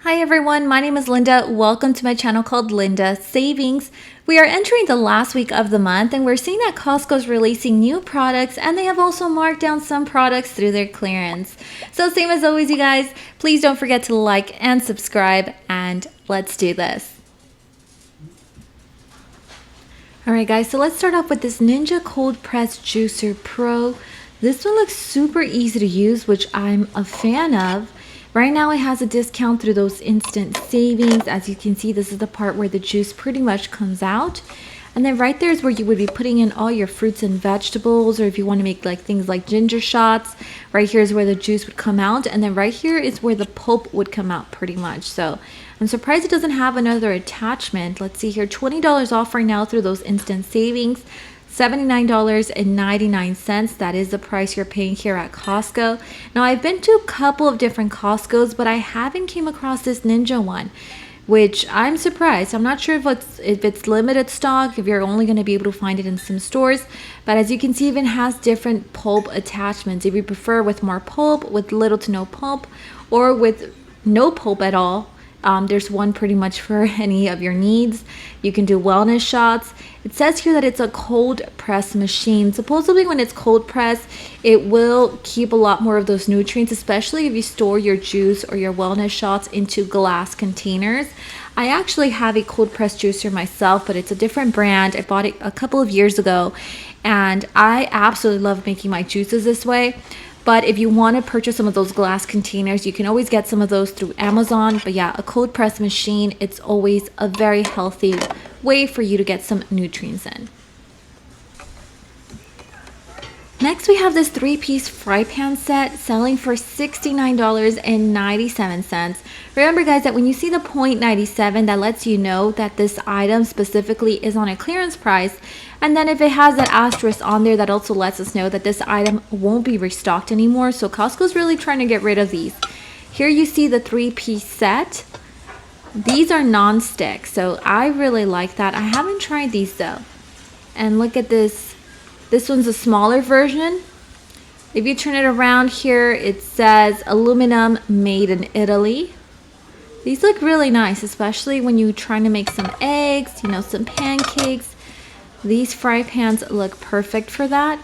Hi everyone, my name is Linda. Welcome to my channel called Linda Savings. We are entering the last week of the month and we're seeing that Costco is releasing new products and they have also marked down some products through their clearance. So same as always, you guys, please don't forget to like and subscribe and let's do this. Alright guys, so let's start off with this Ninja Cold Press Juicer Pro. This one looks super easy to use, which I'm a fan of. Right now it has a discount through those instant savings. As you can see, this is the part where the juice pretty much comes out. And then right there is where you would be putting in all your fruits and vegetables, or if you want to make like things like ginger shots, right here is where the juice would come out. And then right here is where the pulp would come out pretty much. So I'm surprised it doesn't have another attachment. Let's see here, $20 off right now through those instant savings. $79.99. That is the price you're paying here at Costco. Now I've been to a couple of different Costco's, but I haven't came across this Ninja one, which I'm surprised. I'm not sure if it's limited stock, if you're only going to be able to find it in some stores, but as you can see, it even has different pulp attachments. If you prefer with more pulp, with little to no pulp, or with no pulp at all, there's one pretty much for any of your needs. You can do wellness shots. It says here that it's a cold press machine. Supposedly when it's cold press, it will keep a lot more of those nutrients, especially if you store your juice or your wellness shots into glass containers. I actually have a cold press juicer myself, but it's a different brand. I bought it a couple of years ago and I absolutely love making my juices this way. But if you want to purchase some of those glass containers, you can always get some of those through Amazon. But yeah, a cold press machine, it's always a very healthy way for you to get some nutrients in. Next, we have this 3-piece fry pan set selling for $69.97. Remember guys that when you see the .97, that lets you know that this item specifically is on a clearance price. And then if it has that asterisk on there, that also lets us know that this item won't be restocked anymore. So Costco's really trying to get rid of these. Here you see the 3-piece set. These are non-stick, so I really like that. I haven't tried these though. And look at this. This one's a smaller version. If you turn it around here, it says aluminum made in Italy. These look really nice, especially when you're trying to make some eggs, some pancakes. These fry pans look perfect for that.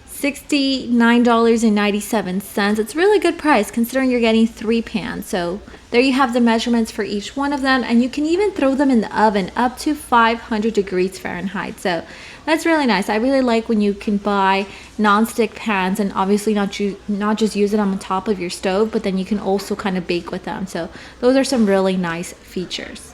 $69.97. It's a really good price considering you're getting 3 pans. So there you have the measurements for each one of them, and you can even throw them in the oven up to 500 degrees Fahrenheit. So that's really nice. I really like when you can buy non-stick pans and obviously not just use it on the top of your stove, but then you can also kind of bake with them. So those are some really nice features.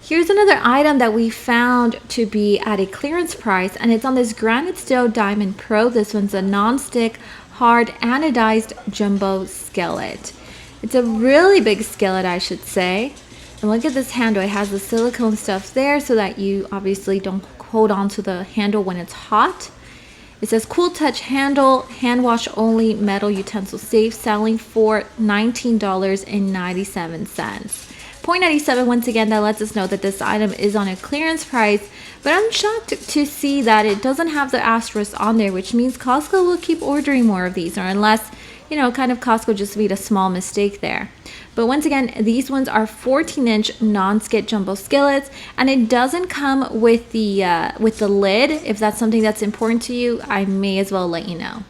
Here's another item that we found to be at a clearance price, and it's on this Granite Steel Diamond Pro. This one's a non-stick, hard anodized jumbo skillet. It's a really big skillet, I should say. And look at this handle. It has the silicone stuff there so that you obviously don't hold on to the handle when it's hot. It says cool touch handle, hand wash only, metal utensil safe, selling for $19.97. .97, once again, that lets us know that this item is on a clearance price, but I'm shocked to see that it doesn't have the asterisk on there, which means Costco will keep ordering more of these, or unless, kind of Costco just made a small mistake there. But once again, these ones are 14-inch non-skid jumbo skillets, and it doesn't come with the lid. If that's something that's important to you, I may as well let you know.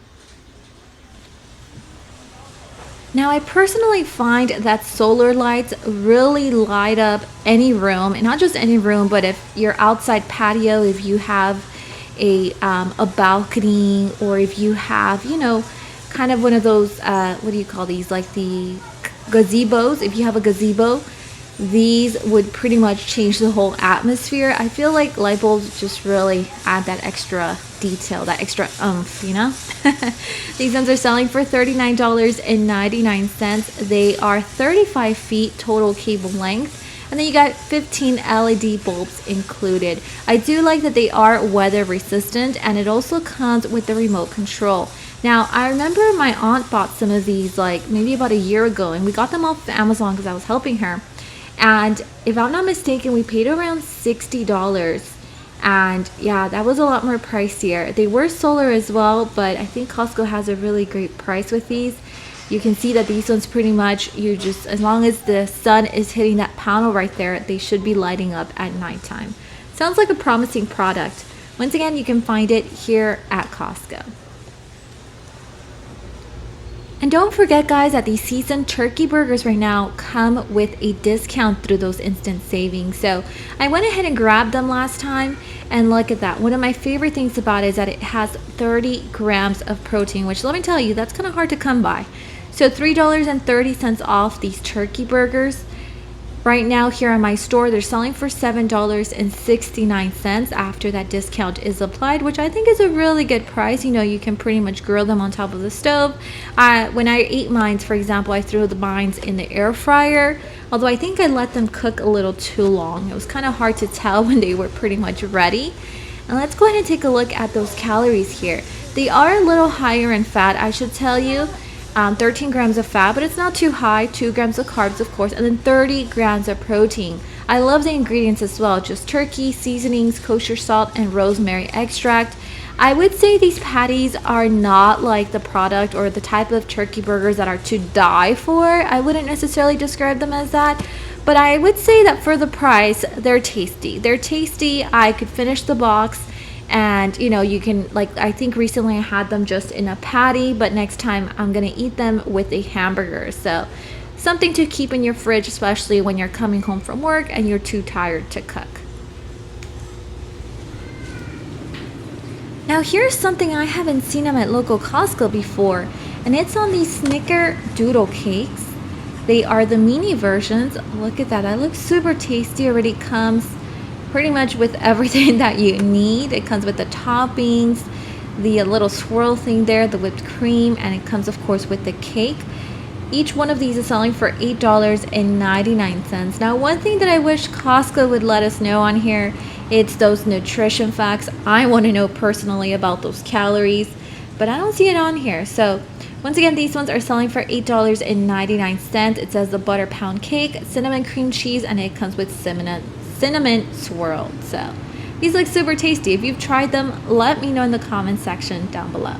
Now, I personally find that solar lights really light up any room, and not just any room, but if you're outside patio, if you have a balcony, or if you have, kind of one of those, what do you call these, like the gazebos. If you have a gazebo, these would pretty much change the whole atmosphere. I feel like light bulbs just really add that extra detail, that extra oomph, These ones are selling for $39.99. They are 35 feet total cable length, and then you got 15 LED bulbs included. I do like that they are weather resistant, and it also comes with the remote control. Now, I remember my aunt bought some of these like maybe about a year ago, and we got them off of Amazon because I was helping her. And if I'm not mistaken, we paid around $60. And yeah, that was a lot more pricier. They were solar as well, but I think Costco has a really great price with these. You can see that these ones pretty much, you just, as long as the sun is hitting that panel right there, they should be lighting up at nighttime. Sounds like a promising product. Once again, you can find it here at Costco. And don't forget, guys, that these seasoned turkey burgers right now come with a discount through those instant savings. So I went ahead and grabbed them last time, and look at that. One of my favorite things about it is that it has 30 grams of protein, which, let me tell you, that's kind of hard to come by. So $3.30 off these turkey burgers. Right now here in my store, they're selling for $7.69 after that discount is applied, which I think is a really good price. You know, you can pretty much grill them on top of the stove. When I ate mine, for example, I threw the mines in the air fryer, although I think I let them cook a little too long. It was kind of hard to tell when they were pretty much ready. And let's go ahead and take a look at those calories here. They are a little higher in fat, I should tell you. 13 grams of fat, but it's not too high. 2 grams of carbs, of course, and then 30 grams of protein. I love the ingredients as well, just turkey, seasonings, kosher salt, and rosemary extract. I would say these patties are not like the product or the type of turkey burgers that are to die for. I wouldn't necessarily describe them as that, but I would say that for the price, they're tasty. They're tasty. I could finish the box. And you know, you can, like, I think recently I had them just in a patty, but next time I'm gonna eat them with a hamburger. So something to keep in your fridge, especially when you're coming home from work and you're too tired to cook. Now here's something I haven't seen them at local Costco before, and it's on these Snickerdoodle cakes. They are the mini versions. Look at that, that looks super tasty. Already comes pretty much with everything that you need. It comes with the toppings, the little swirl thing there, the whipped cream, and it comes of course with the cake. Each one of these is selling for $8.99. Now, one thing that I wish Costco would let us know on here, it's those nutrition facts. I want to know personally about those calories, but I don't see it on here. So once again, these ones are selling for $8.99. It says the butter pound cake, cinnamon cream cheese, and it comes with cinnamon swirled. So these look super tasty. If you've tried them, let me know in the comment section down below.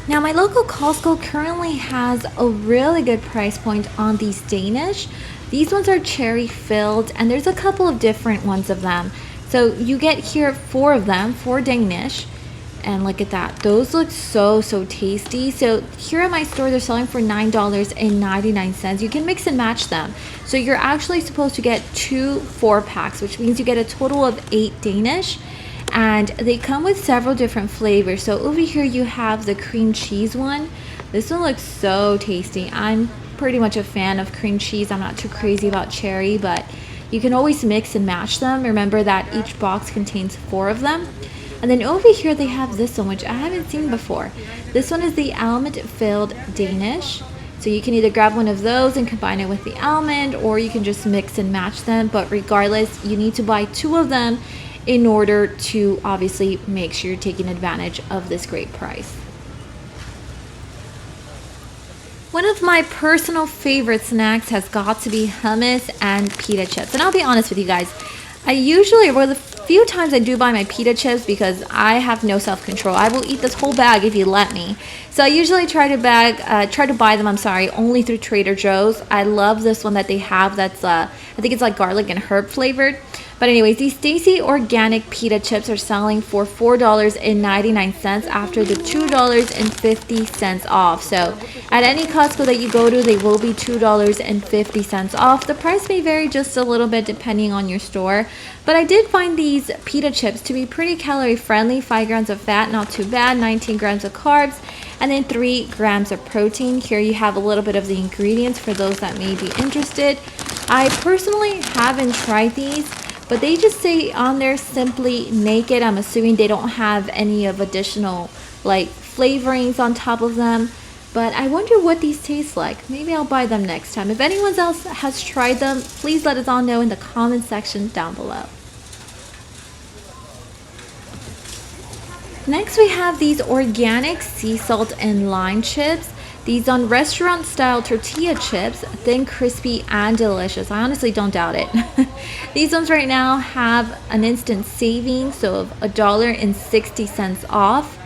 Now, my local Costco currently has a really good price point on these Danish. These ones are cherry filled, and there's a couple of different ones of them. So you get here 4 of them, 4 Danish. And look at that, those look so tasty. So here at my store, they're selling for $9.99. You can mix and match them. So you're actually supposed to get 2 4-packs, which means you get a total of 8 Danish. And they come with several different flavors. So over here you have the cream cheese one. This one looks so tasty. I'm pretty much a fan of cream cheese. I'm not too crazy about cherry, but you can always mix and match them. Remember that each box contains 4 of them. And then over here they have this one, which I haven't seen before. This one is the almond filled Danish. So you can either grab one of those and combine it with the almond, or you can just mix and match them. But regardless, you need to buy 2 of them in order to obviously make sure you're taking advantage of this great price. One of my personal favorite snacks has got to be hummus and pita chips. And I'll be honest with you guys, I usually, well, the few times I do buy my pita chips, because I have no self-control. I will eat this whole bag if you let me. So I usually try to buy them, only through Trader Joe's. I love this one that they have that's, I think it's like garlic and herb flavored. But anyways, these Stacy organic pita chips are selling for $4.99 after the $2.50 off. So at any Costco that you go to, they will be $2.50 off. The price may vary just a little bit depending on your store. But I did find these pita chips to be pretty calorie friendly. 5 grams of fat, not too bad. 19 grams of carbs, and then 3 grams of protein. Here you have a little bit of the ingredients for those that may be interested. I personally haven't tried these, but they just say on there simply naked. I'm assuming they don't have any of additional like flavorings on top of them. But I wonder what these taste like. Maybe I'll buy them next time. If anyone else has tried them, please let us all know in the comment section down below. Next we have these organic sea salt and lime chips. These on restaurant style tortilla chips, thin, crispy, and delicious. I honestly don't doubt it. These ones right now have an instant savings, so of $1.60 off.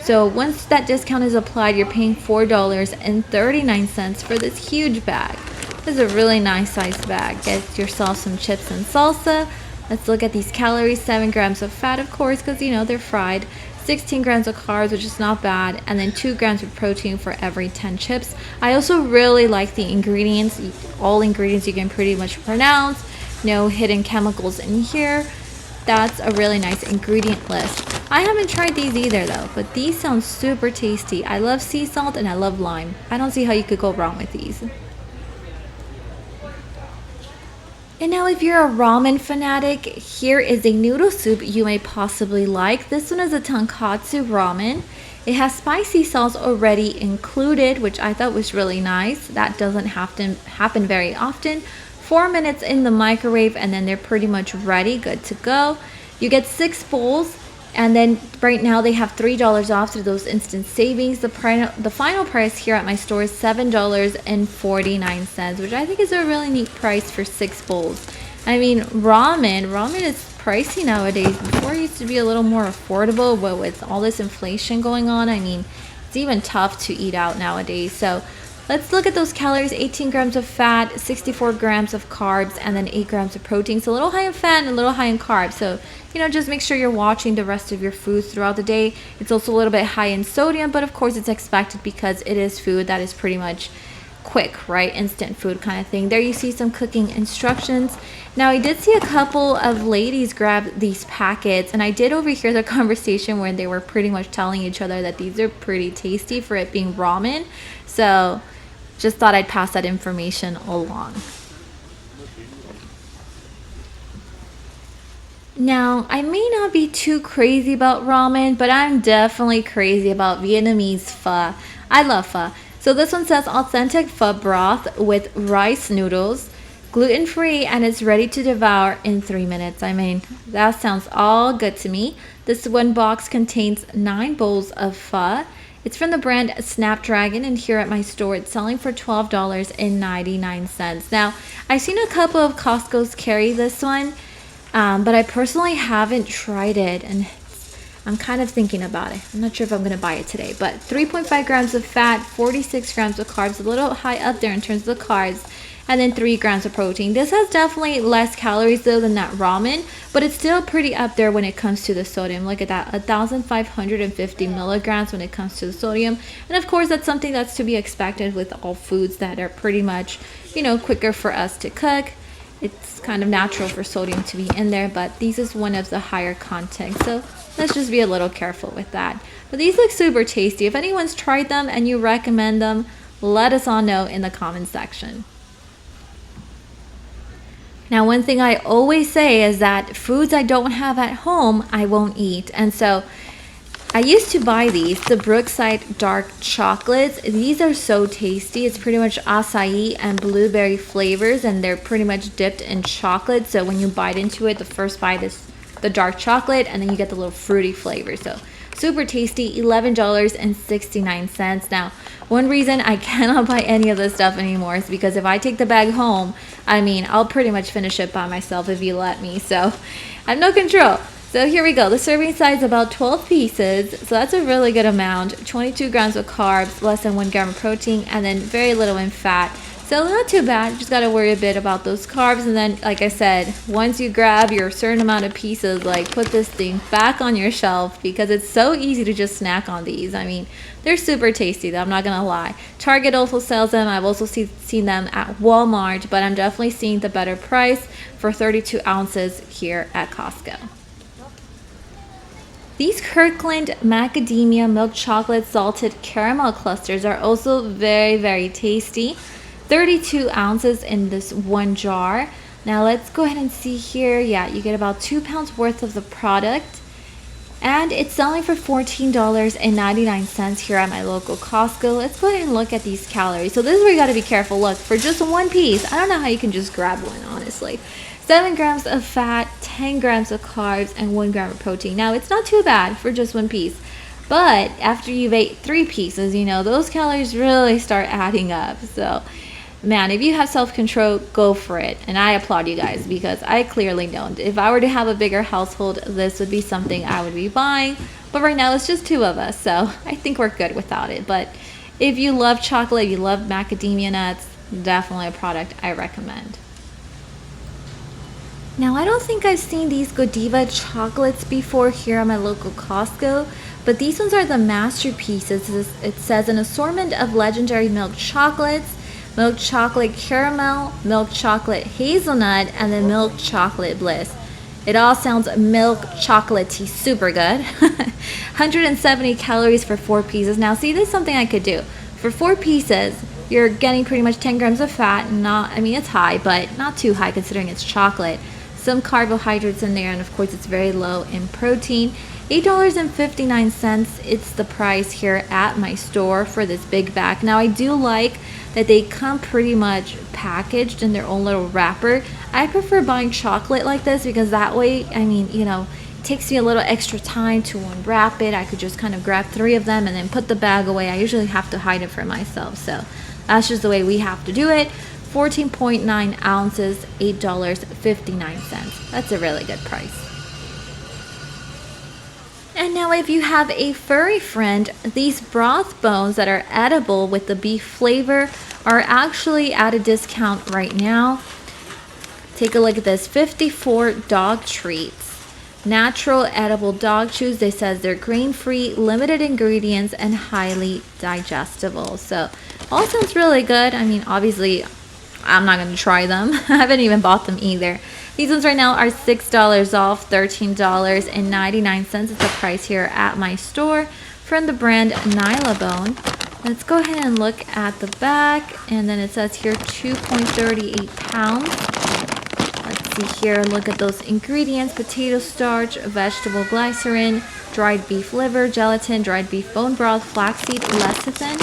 So once that discount is applied, you're paying $4.39 for this huge bag. This is a really nice sized bag. Get yourself some chips and salsa. Let's look at these calories. 7 grams of fat, of course, because you know they're fried. 16 grams of carbs, which is not bad, and then 2 grams of protein for every 10 chips. I also really like the ingredients. All ingredients you can pretty much pronounce. No hidden chemicals in here. That's a really nice ingredient list. I haven't tried these either though, but these sound super tasty. I love sea salt and I love lime. I don't see how you could go wrong with these. And now if you're a ramen fanatic, here is a noodle soup you may possibly like. This one is a tonkatsu ramen. It has spicy sauce already included, which I thought was really nice. That doesn't have to happen very often. 4 minutes in the microwave and then they're pretty much ready, good to go. You get 6 bowls. And then right now they have $3 off through those instant savings. The final price here at my store is $7.49, which I think is a really neat price for 6 bowls. I mean, ramen is pricey nowadays. Before it used to be a little more affordable, but with all this inflation going on, I mean, it's even tough to eat out nowadays. So let's look at those calories. 18 grams of fat, 64 grams of carbs, and then 8 grams of protein. So a little high in fat and a little high in carbs. So, you know, just make sure you're watching the rest of your foods throughout the day. It's also a little bit high in sodium, but of course it's expected because it is food that is pretty much quick, right? Instant food kind of thing. There you see some cooking instructions. Now I did see a couple of ladies grab these packets, and I did overhear their conversation where they were pretty much telling each other that these are pretty tasty for it being ramen. So just thought I'd pass that information along. Now, I may not be too crazy about ramen, but I'm definitely crazy about Vietnamese pho. I love pho. So this one says authentic pho broth with rice noodles, gluten-free, and it's ready to devour in 3 minutes. I mean, that sounds all good to me. This one box contains 9 bowls of pho. It's from the brand Snapdragon, and here at my store it's selling for $12.99. Now, I've seen a couple of Costco's carry this one, but I personally haven't tried it, and I'm kind of thinking about it. I'm not sure if I'm going to buy it today, but 3.5 grams of fat, 46 grams of carbs, a little high up there in terms of the carbs, and then 3 grams of protein. This has definitely less calories though than that ramen, but it's still pretty up there when it comes to the sodium. Look at that, 1,550 milligrams when it comes to the sodium. And of course, that's something that's to be expected with all foods that are pretty much, you know, quicker for us to cook. It's kind of natural for sodium to be in there, but these is one of the higher content. So let's just be a little careful with that. But these look super tasty. If anyone's tried them and you recommend them, let us all know in the comment section. Now, one thing I always say is that foods I don't have at home, I won't eat. And so I used to buy these, the Brookside dark chocolates. These are so tasty. It's pretty much acai and blueberry flavors, and they're pretty much dipped in chocolate. So when you bite into it, the first bite is the dark chocolate, and then you get the little fruity flavor. So super tasty, $11.69. Now, one reason I cannot buy any of this stuff anymore is because if I take the bag home, I mean, I'll pretty much finish it by myself if you let me. So I have no control. So here we go. The serving size is about 12 pieces. So that's a really good amount. 22 grams of carbs, less than 1 gram of protein, and then very little in fat. So not too bad. Just got to worry a bit about those carbs. And then, like I said, once you grab your certain amount of pieces, like put this thing back on your shelf, because it's so easy to just snack on these. I mean, they're super tasty though, I'm not going to lie. Target also sells them. I've also seen them at Walmart, but I'm definitely seeing the better price for 32 ounces here at Costco. These Kirkland macadamia milk chocolate salted caramel clusters are also very, very tasty. 32 ounces in this one jar. Now let's go ahead and see here. Yeah, you get about 2 pounds worth of the product, and it's selling for $14.99 here at my local Costco. Let's go ahead and look at these calories. So this is where you got to be careful. Look, for just one piece, I don't know how you can just grab one, honestly. 7 grams of fat, 10 grams of carbs, and 1 gram of protein. Now, it's not too bad for just one piece, but after you've ate 3 pieces, you know, those calories really start adding up. So, man, if you have self-control, go for it. And I applaud you guys, because I clearly don't. If I were to have a bigger household, this would be something I would be buying. But right now it's just two of us, so I think we're good without it. But if you love chocolate, you love macadamia nuts, definitely a product I recommend. Now, I don't think I've seen these Godiva chocolates before here at my local Costco, but these ones are the masterpieces. It says an assortment of legendary milk chocolates, milk chocolate caramel, milk chocolate hazelnut, and then milk chocolate bliss. It all sounds milk chocolatey, super good. 170 calories for 4 pieces. Now, see, this is something I could do. For 4 pieces, you're getting pretty much 10 grams of fat. Not, I mean, it's high, but not too high considering it's chocolate. Some carbohydrates in there, and of course, it's very low in protein. $8.59, it's the price here at my store for this big bag. Now, I do like that they come pretty much packaged in their own little wrapper. I prefer buying chocolate like this because that way, I mean, you know, it takes me a little extra time to unwrap it. I could just kind of grab 3 of them and then put the bag away. I usually have to hide it for myself, so that's just the way we have to do it. 14.9 ounces, $8.59. That's a really good price. And now if you have a furry friend, these broth bones that are edible with the beef flavor are actually at a discount right now. Take a look at this, 54 dog treats. Natural edible dog chews. They says they're grain-free, limited ingredients, and highly digestible. So all sounds really good. I mean, obviously, I'm not going to try them. I haven't even bought them either. These ones right now are $6 off, $13.99 is the price here at my store from the brand Nylabone. Let's go ahead and look at the back, and then it says here 2.38 pounds. Let's see here, look at those ingredients: potato starch, vegetable glycerin, dried beef liver, gelatin, dried beef bone broth, flaxseed, lecithin.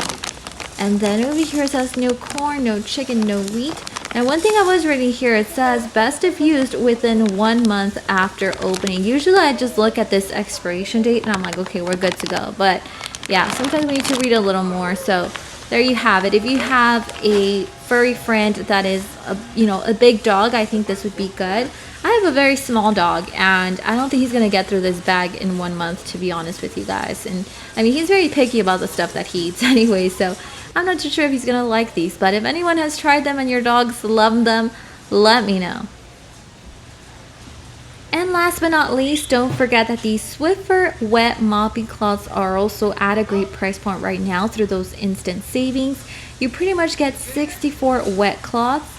And then over here it says no corn, no chicken, no wheat. And one thing I was reading here, it says best if used within 1 month after opening. Usually I just look at this expiration date and I'm like, okay, we're good to go. But yeah, sometimes we need to read a little more. So there you have it. If you have a furry friend that is a big dog, I think this would be good. I have a very small dog, and I don't think he's gonna get through this bag in 1 month, to be honest with you guys. And I mean, he's very picky about the stuff that he eats anyway, so I'm not too sure if he's gonna like these. But if anyone has tried them and your dogs love them, let me know. And last but not least, don't forget that these Swiffer wet mopping cloths are also at a great price point right now through those instant savings. You pretty much get 64 wet cloths.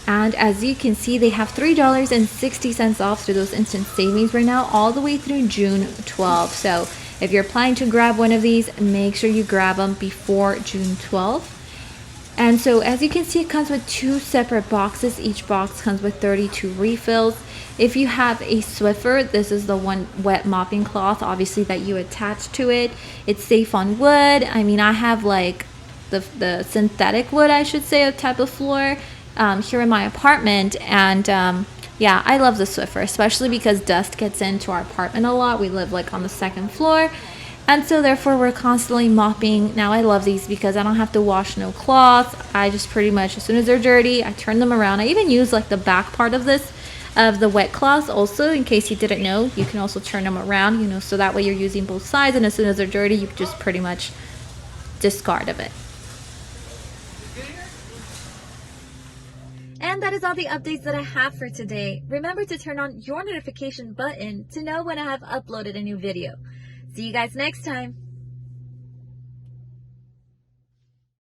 And as you can see, they have $3.60 off through those instant savings right now, all the way through June 12th. So if you're planning to grab one of these, make sure you grab them before June 12th. And so as you can see, it comes with 2 separate boxes. Each box comes with 32 refills. If you have a Swiffer, this is the one wet mopping cloth, obviously, that you attach to it. It's safe on wood. I mean, I have like the synthetic wood, I should say, type of floor here in my apartment. And yeah, I love the Swiffer, especially because dust gets into our apartment a lot. We live like on the 2nd floor. And so therefore we're constantly mopping. Now I love these because I don't have to wash no cloths. I just pretty much, as soon as they're dirty, I turn them around. I even use like the back part of this, of the wet cloths also, in case you didn't know. You can also turn them around, so that way you're using both sides, and as soon as they're dirty, you just pretty much discard of it. And that is all the updates that I have for today. Remember to turn on your notification button to know when I have uploaded a new video. See you guys next time.